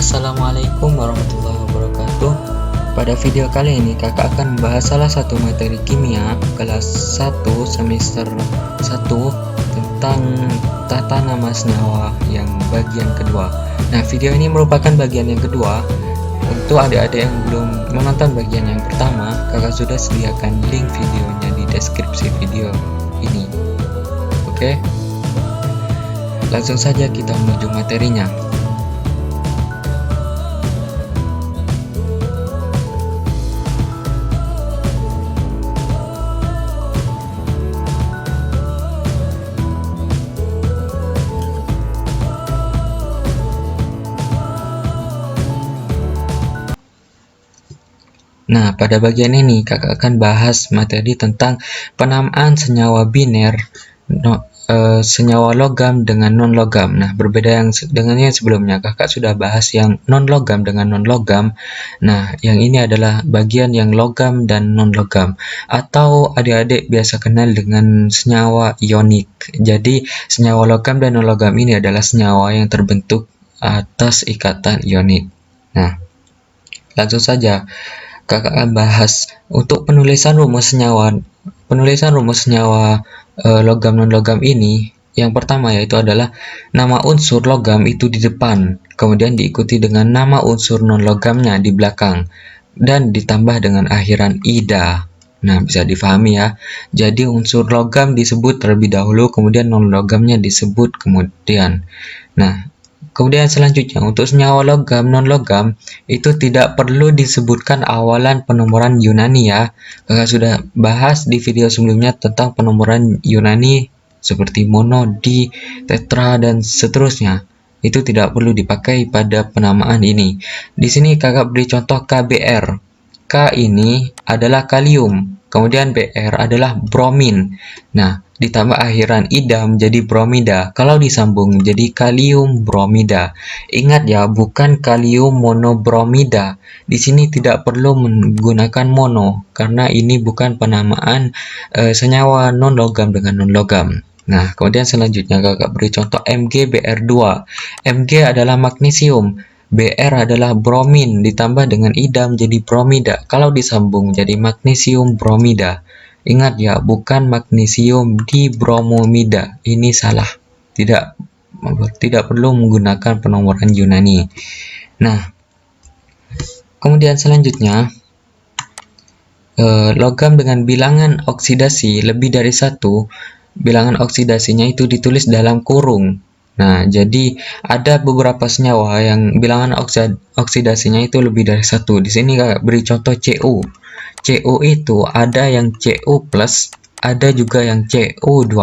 Assalamualaikum warahmatullahi wabarakatuh. Pada video kali ini kakak akan membahas salah satu materi kimia kelas 1 semester 1 tentang tata nama senyawa yang bagian kedua. Nah, video ini merupakan bagian yang kedua. Untuk adik-adik yang belum menonton bagian yang pertama, kakak sudah sediakan link videonya di deskripsi video ini. Oke, langsung saja kita menuju materinya. Nah, pada bagian ini kakak akan bahas materi tentang penamaan senyawa biner, senyawa logam dengan non-logam. Nah, berbeda dengan yang sebelumnya, kakak sudah bahas yang non-logam dengan non-logam. Nah, yang ini adalah bagian yang logam dan non-logam, atau adik-adik biasa kenal dengan senyawa ionik. Jadi, senyawa logam dan non-logam ini adalah senyawa yang terbentuk atas ikatan ionik. Nah, langsung saja kakak akan bahas untuk penulisan rumus senyawa logam non logam ini. Yang pertama yaitu adalah nama unsur logam itu di depan, kemudian diikuti dengan nama unsur non logamnya di belakang dan ditambah dengan akhiran ida. Nah, bisa difahami ya. Jadi unsur logam disebut terlebih dahulu, kemudian non logamnya disebut kemudian. Nah, kemudian selanjutnya untuk senyawa logam non logam itu tidak perlu disebutkan awalan penomoran Yunani ya. Kakak sudah bahas di video sebelumnya tentang penomoran Yunani seperti mono, di, tetra dan seterusnya. Itu tidak perlu dipakai pada penamaan ini. Di sini kakak beri contoh KBr. K ini adalah kalium, kemudian Br adalah bromin. Nah, ditambah akhiran ida menjadi bromida. Kalau disambung menjadi kalium bromida. Ingat ya, bukan kalium monobromida. Di sini tidak perlu menggunakan mono karena ini bukan penamaan senyawa non logam dengan non logam. Nah, kemudian selanjutnya kakak beri contoh MgBr2. Mg adalah magnesium, Br adalah bromin ditambah dengan ida menjadi bromida. Kalau disambung menjadi magnesium bromida. Ingat ya, bukan magnesium dibromomida. Ini salah. Tidak perlu menggunakan penomoran Yunani. Nah, kemudian selanjutnya logam dengan bilangan oksidasi lebih dari 1, bilangan oksidasinya itu ditulis dalam kurung. Nah, jadi ada beberapa senyawa yang bilangan oksidasinya itu lebih dari 1. Di sini kakak beri contoh Cu. Cu itu ada yang Cu+, ada juga yang Cu2+.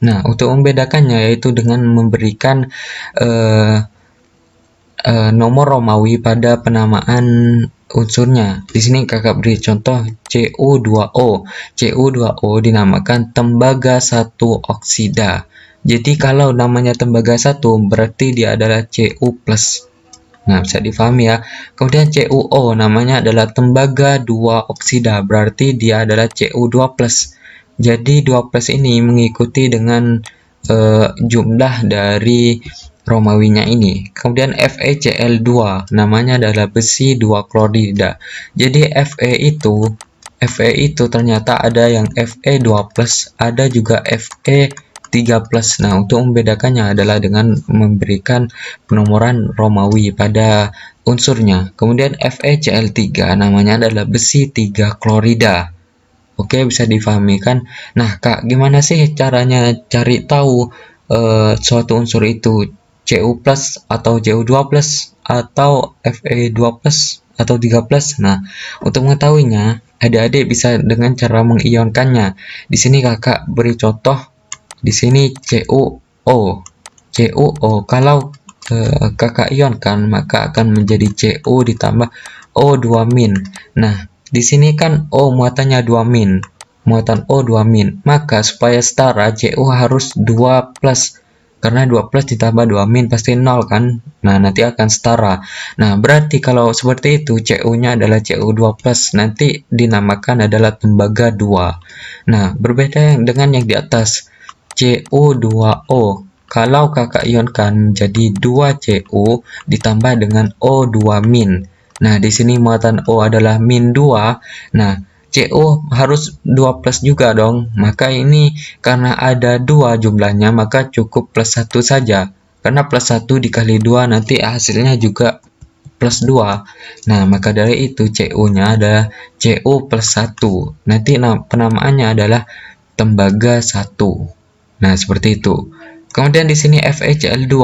Nah, untuk membedakannya yaitu dengan memberikan nomor Romawi pada penamaan unsurnya. Di sini kakak beri contoh Cu2O. Cu2O dinamakan tembaga 1 oksida. Jadi kalau namanya tembaga 1 berarti dia adalah Cu+. Nah, bisa difahami ya. Kemudian CuO namanya adalah tembaga 2 oksida, berarti dia adalah Cu2+. Jadi 2+ ini mengikuti dengan jumlah dari Romawinya ini. Kemudian FeCl2 namanya adalah besi 2 klorida. Jadi Fe itu ternyata ada yang Fe2+, ada juga Fe3+. Nah, untuk membedakannya adalah dengan memberikan penomoran Romawi pada unsurnya. Kemudian FeCl3 namanya adalah besi 3 klorida. Oke, bisa difahami kan? Nah, Kak, gimana sih caranya cari tahu suatu unsur itu Cu+ atau Cu2+ atau Fe2+ atau 3+? Nah, untuk mengetahuinya, adik-adik bisa dengan cara mengionkannya. Di sini kakak beri contoh. Di sini CuO. Kalau kakak ionkan maka akan menjadi Cu ditambah O2-. Nah, di sini kan O muatannya 2-, muatan O 2-. Maka supaya setara Cu harus 2+. Karena 2+ ditambah 2- pasti 0 kan. Nah, nanti akan setara. Nah, berarti kalau seperti itu Cu-nya adalah Cu2+, nanti dinamakan adalah tembaga 2. Nah, berbeda dengan yang di atas. Cu2O kalau kakak ionkan menjadi 2CO ditambah dengan O2-. Nah, di sini muatan O adalah min 2. Nah, CO harus 2 plus juga dong. Maka ini karena ada 2 jumlahnya, maka cukup plus 1 saja. Karena plus 1 dikali 2 nanti hasilnya juga plus 2. Nah, maka dari itu CO-nya adalah CO plus 1. Nanti penamaannya adalah tembaga 1. Nah, seperti itu. Kemudian di sini FeCl2.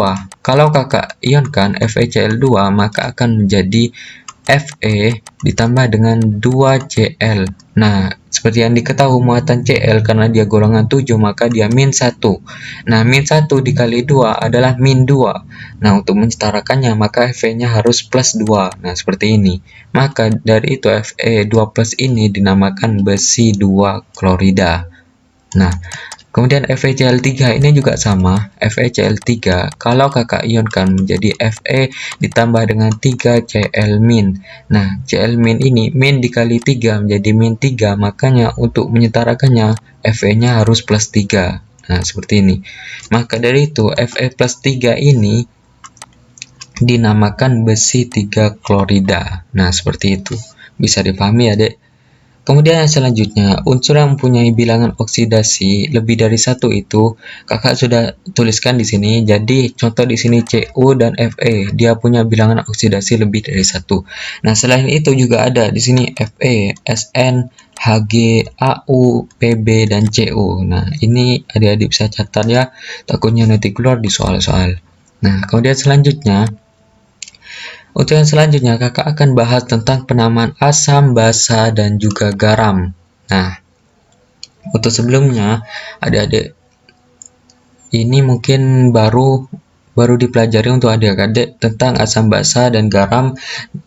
Kalau kakak ionkan FeCl2, maka akan menjadi Fe ditambah dengan 2Cl. Nah, seperti yang diketahui muatan Cl karena dia golongan 7 maka dia min 1. Nah, min 1 dikali 2 adalah min 2. Nah, untuk mensetarakannya maka Fe-nya harus plus 2. Nah, seperti ini. Maka dari itu Fe2 plus ini dinamakan besi 2 klorida. Nah, kemudian FeCl3 ini juga sama. FeCl3 kalau kakak ionkan menjadi Fe ditambah dengan 3Cl-. Nah, Cl- ini min dikali 3 menjadi min 3, makanya untuk menyetarakannya Fe-nya harus plus 3. Nah, seperti ini. Maka dari itu Fe plus 3 ini dinamakan besi 3 klorida. Nah, seperti itu. Bisa dipahami ya, Dek? Kemudian yang selanjutnya, unsur yang mempunyai bilangan oksidasi lebih dari 1 itu kakak sudah tuliskan di sini. Jadi contoh di sini Cu dan Fe, dia punya bilangan oksidasi lebih dari 1. Nah, selain itu juga ada di sini Fe, Sn, Hg, Au, Pb dan Cu. Nah, ini adik-adik bisa catat ya, takutnya nanti keluar di soal-soal. Nah, kemudian selanjutnya, untuk yang selanjutnya, kakak akan bahas tentang penamaan asam, basa, dan juga garam. Nah, untuk sebelumnya, adik-adik ini mungkin baru dipelajari untuk adik-adik tentang asam, basa, dan garam.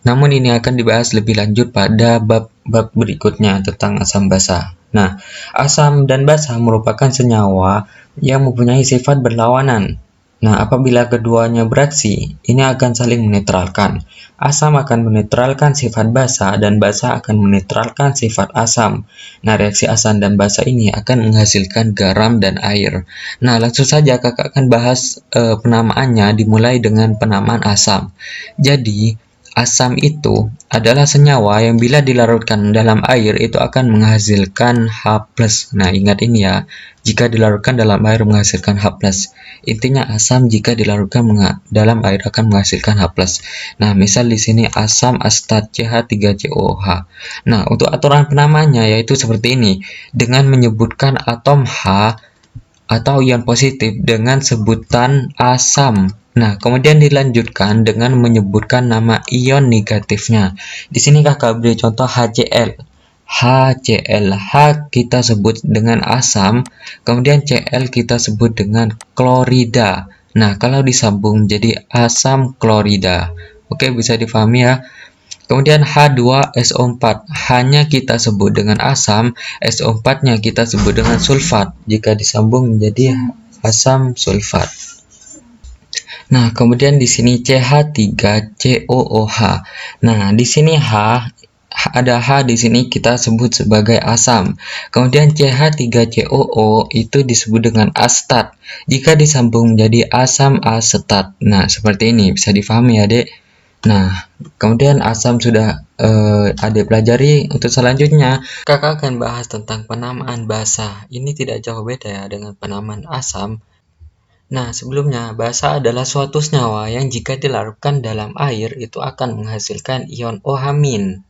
Namun ini akan dibahas lebih lanjut pada bab berikutnya tentang asam, basa. Nah, asam dan basa merupakan senyawa yang mempunyai sifat berlawanan. Nah, apabila keduanya bereaksi, ini akan saling menetralkan. Asam akan menetralkan sifat basa dan basa akan menetralkan sifat asam. Nah, reaksi asam dan basa ini akan menghasilkan garam dan air. Nah, langsung saja kakak akan bahas penamaannya dimulai dengan penamaan asam. Jadi, asam itu adalah senyawa yang bila dilarutkan dalam air itu akan menghasilkan H+. Nah, ingat ini ya. Jika dilarutkan dalam air menghasilkan H+. Intinya asam jika dilarutkan dalam air akan menghasilkan H+. Nah, misal di sini asam asetat CH3COOH. Nah, untuk aturan penamaannya yaitu seperti ini. Dengan menyebutkan atom H atau ion positif dengan sebutan asam. Nah, kemudian dilanjutkan dengan menyebutkan nama ion negatifnya. Di sini kakak beri contoh HCl. HCl, H kita sebut dengan asam, kemudian Cl kita sebut dengan klorida. Nah, kalau disambung jadi asam klorida. Oke, bisa difahami ya. Kemudian H2SO4, hanya kita sebut dengan asam, SO4-nya kita sebut dengan sulfat. Jika disambung menjadi asam sulfat. Nah, kemudian di sini CH3COOH. Nah, di sini ada H di sini kita sebut sebagai asam. Kemudian CH3COO itu disebut dengan asetat. Jika disambung menjadi asam asetat. Nah, seperti ini bisa difahami ya, Dek. Nah, kemudian asam sudah adik pelajari. Untuk selanjutnya, kakak akan bahas tentang penamaan basa. Ini tidak jauh beda ya dengan penamaan asam. Nah, sebelumnya, basa adalah suatu senyawa yang jika dilarutkan dalam air itu akan menghasilkan ion OH-.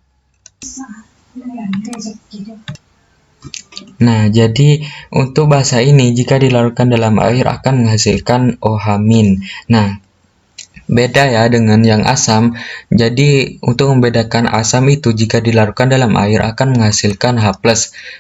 Nah, jadi untuk basa ini jika dilarutkan dalam air akan menghasilkan OH-. Nah, beda ya dengan yang asam. Jadi untuk membedakan asam itu jika dilarutkan dalam air akan menghasilkan H+.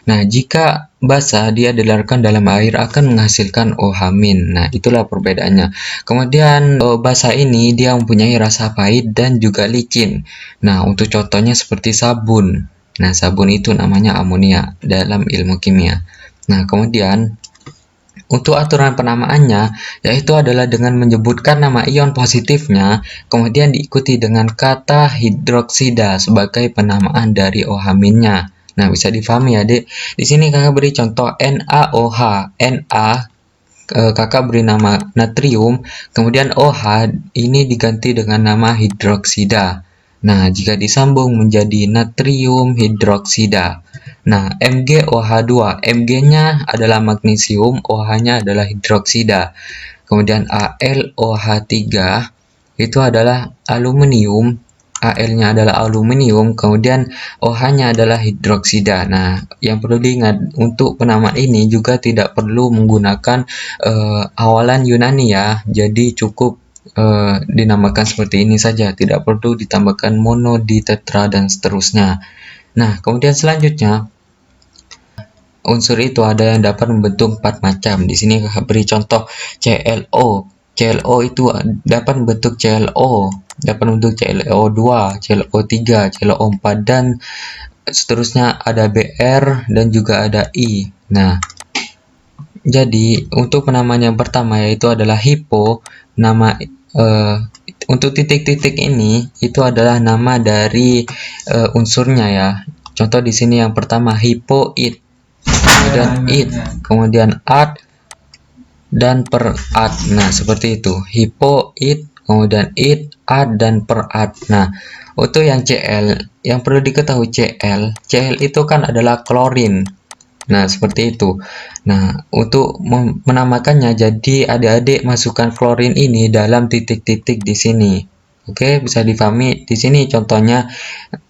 Nah, jika basa dia dilarutkan dalam air akan menghasilkan OH-. Nah, itulah perbedaannya. Kemudian basa ini dia mempunyai rasa pahit dan juga licin. Nah, untuk contohnya seperti sabun. Nah, sabun itu namanya amonia dalam ilmu kimia. Nah, kemudian untuk aturan penamaannya, yaitu adalah dengan menyebutkan nama ion positifnya, kemudian diikuti dengan kata hidroksida sebagai penamaan dari OH-nya. Nah, bisa difahami ya, Dek. Di sini kakak beri contoh NaOH. Na kakak beri nama natrium, kemudian OH ini diganti dengan nama hidroksida. Nah, jika disambung menjadi natrium hidroksida. Nah, MgOH2, Mg-nya adalah magnesium, OH-nya adalah hidroksida. Kemudian AlOH3 itu adalah aluminium, Al-nya adalah aluminium, kemudian OH-nya adalah hidroksida. Nah, yang perlu diingat untuk penamaan ini juga tidak perlu menggunakan awalan Yunani ya. Jadi cukup dinamakan seperti ini saja, tidak perlu ditambahkan mono, di, tetra, dan seterusnya. Nah, kemudian selanjutnya unsur itu ada yang dapat membentuk 4 macam. Di sini kakak beri contoh ClO. ClO itu dapat membentuk ClO, dapat membentuk ClO2, ClO3, ClO4, dan seterusnya ada Br dan juga ada I. Nah, jadi untuk penamaan yang pertama yaitu adalah hipo. Nama untuk titik-titik ini itu adalah nama dari unsurnya ya. Contoh di sini yang pertama hipoid, kemudian id, kemudian ad, dan perad. Nah, seperti itu. Hipoid, kemudian id, ad, dan perad. Nah, untuk yang Cl, yang perlu diketahui Cl itu kan adalah klorin. Nah, seperti itu. Nah, untuk menamakannya, jadi adik-adik masukkan klorin ini dalam titik-titik di sini. Oke, bisa difahami di sini contohnya.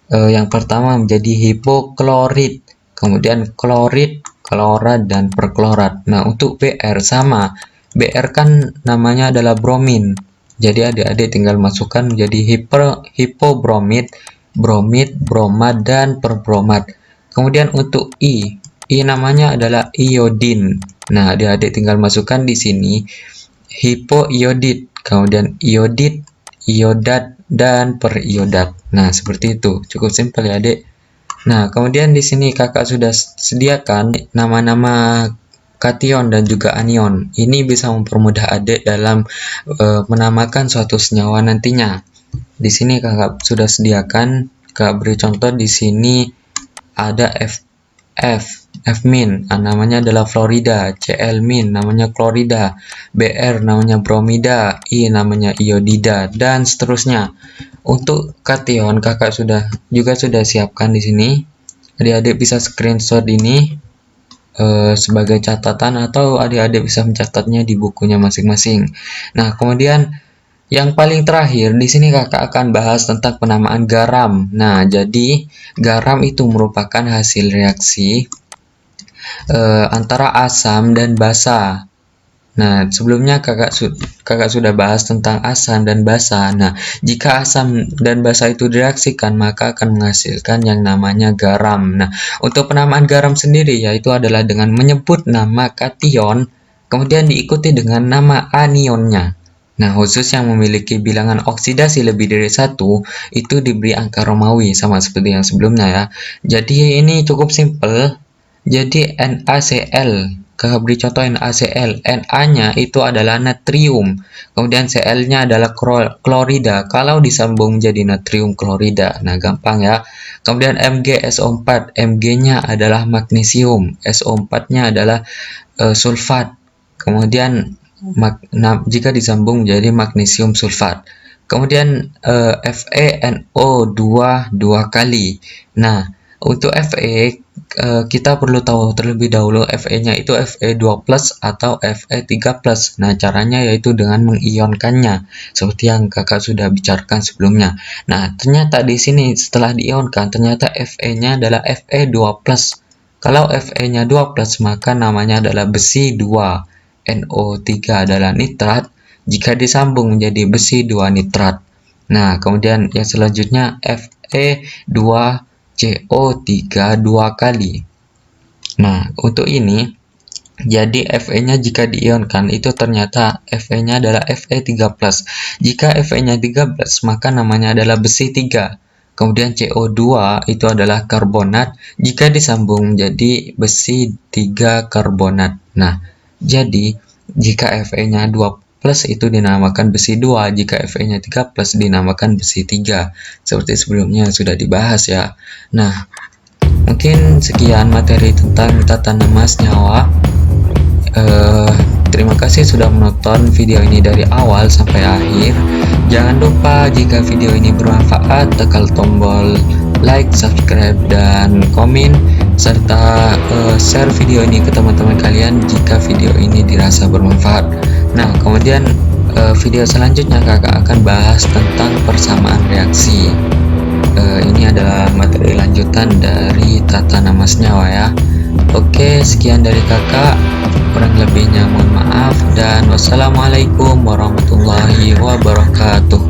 Yang pertama menjadi hipoklorit, kemudian klorit, klorat, dan perklorat. Nah, untuk Br sama. Br kan namanya adalah bromin. Jadi adik-adik tinggal masukkan menjadi hipobromid, bromid, bromad, dan perbromat. Kemudian untuk I namanya adalah iodin. Nah, adik-adik tinggal masukkan di sini hipoiodit, kemudian iodit, iodat, dan periodat. Nah, seperti itu. Cukup simpel ya, adik. Nah, kemudian di sini kakak sudah sediakan nama-nama kation dan juga anion. Ini bisa mempermudah adik dalam menamakan suatu senyawa nantinya. Di sini kakak sudah sediakan, kakak beri contoh di sini ada F-min, namanya adalah fluorida, Cl-min namanya klorida, Br namanya bromida, I namanya iodida, dan seterusnya. Untuk kation kakak juga sudah siapkan di sini. Adik-adik bisa screenshot ini sebagai catatan, atau adik-adik bisa mencatatnya di bukunya masing-masing. Nah, kemudian yang paling terakhir di sini kakak akan bahas tentang penamaan garam. Nah, jadi garam itu merupakan hasil reaksi antara asam dan basa. Nah, sebelumnya kakak sudah bahas tentang asam dan basa. Nah, jika asam dan basa itu direaksikan, maka akan menghasilkan yang namanya garam. Nah, untuk penamaan garam sendiri yaitu adalah dengan menyebut nama kation, kemudian diikuti dengan nama anionnya. Nah, khusus yang memiliki bilangan oksidasi lebih dari 1, itu diberi angka Romawi, sama seperti yang sebelumnya ya. Jadi ini cukup simple. Jadi NaCl, kakak beri contoh NaCl. Na-nya itu adalah natrium, kemudian Cl-nya adalah klorida. Kalau disambung menjadi natrium klorida, nah gampang ya. Kemudian MgSO4, Mg-nya adalah magnesium, SO4-nya adalah sulfat. Kemudian jika disambung menjadi magnesium sulfat. Kemudian FeNO2 dua kali. Nah, untuk Fe kita perlu tahu terlebih dahulu Fe-nya itu Fe2+ atau Fe3+. Nah, caranya yaitu dengan mengionkannya seperti yang kakak sudah bicarakan sebelumnya. Nah, ternyata di sini setelah diionkan ternyata Fe-nya adalah Fe2+. Kalau Fe-nya 2+, maka namanya adalah besi 2. NO3 adalah nitrat jika disambung menjadi besi 2 nitrat. Nah, kemudian yang selanjutnya Fe2CO3 dua kali. Nah, untuk ini jadi Fe-nya jika diionkan itu ternyata Fe-nya adalah Fe3+. Jika Fe-nya 13, maka namanya adalah besi 3. Kemudian CO2 itu adalah karbonat jika disambung menjadi besi 3 karbonat. Nah, jadi jika Fe-nya 2+ itu dinamakan besi 2, jika Fe-nya 3+ dinamakan besi 3. Seperti sebelumnya sudah dibahas ya. Nah, mungkin sekian materi tentang tata nama senyawa. Terima kasih sudah menonton video ini dari awal sampai akhir. Jangan lupa jika video ini bermanfaat, tekan tombol like, subscribe, dan komen, serta share video ini ke teman-teman kalian jika video ini dirasa bermanfaat. Nah, kemudian video selanjutnya kakak akan bahas tentang persamaan reaksi. Ini adalah materi lanjutan dari tata nama senyawa ya. Oke, sekian dari kakak, kurang lebihnya mohon maaf, dan wassalamualaikum warahmatullahi wabarakatuh.